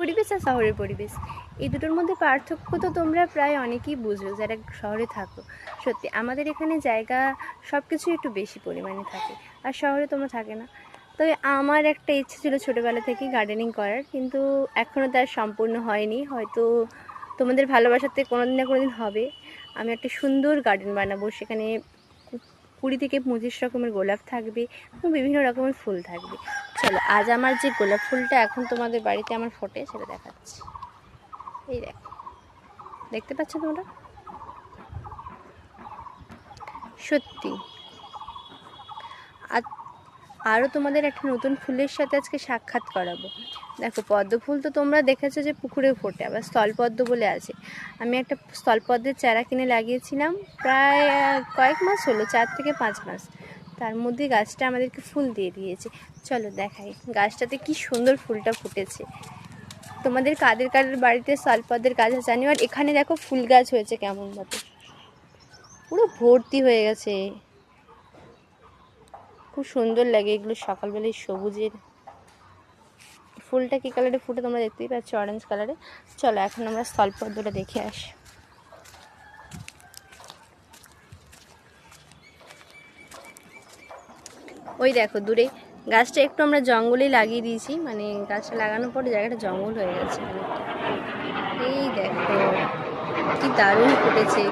পরিবেশ আর শহরের পরিবেশ, এই দুটোর মধ্যে পার্থক্য তো তোমরা প্রায় অনেকেই বুঝো যারা শহরে থাকো। সত্যি আমাদের এখানে জায়গা সব কিছু একটু বেশি পরিমাণে থাকে, আর শহরে তোমরা থাকে না। তবে আমার একটা ইচ্ছে ছিল ছোটোবেলা থেকেই গার্ডেনিং করার, কিন্তু এখনও তার সম্পূর্ণ হয়নি। হয়তো তোমাদের ভালোবাসাতে কোনো দিন না কোনো দিন হবে। আমি একটা সুন্দর গার্ডেন বানাবো, সেখানে 20 থেকে 25 রকমের গোলাপ থাকবে এবং বিভিন্ন রকমের ফুল থাকবে। চলো আজ আমার যে গোলাপ ফুলটা এখন তোমাদের বাড়িতে আমার ফোটে সেটা দেখাচ্ছি। এই দেখো, দেখতে পাচ্ছ তোমরা? সত্যি আরও তোমাদের একটা নতুন ফুলের সাথে আজকে সাক্ষাৎ করাবো। দেখো, পদ্ম ফুল তো তোমরা দেখেছো যে পুকুরে ফোটে, আবার স্থলপদ্ম বলে আছে। আমি একটা স্থলপদ্মের চারা কিনে লাগিয়েছিলাম, প্রায় কয়েক মাস হলো, 4 থেকে 5 মাস। তার মধ্যে গাছটা আমাদেরকে ফুল দিয়ে দিয়েছে। চলো দেখাই গাছটাতে কি সুন্দর ফুলটা ফুটেছে। তোমাদের কাদের কাদের বাড়িতে স্থলপদ্মের গাছ আছে জানি। আর এখানে দেখো ফুল গাছ হয়েছে কেমন মতো, পুরো ভর্তি হয়ে গেছে। খুব সুন্দর লাগে এগুলো সকালবেলায় সবুজের। ফুলটা কী কালারে ফুটে তোমরা দেখতেই পাচ্ছ, অরেঞ্জ কালারে। চলো এখন আমরা স্থলপদ্মটা দেখে আসি। ওই দেখো দূরে গাছটা একটু আমরা জঙ্গলেই লাগিয়ে দিয়েছি, মানে গাছটা লাগানোর পরে জায়গাটা জঙ্গল হয়ে গেছে। এই দেখো কি দারুণ ফুটেছে।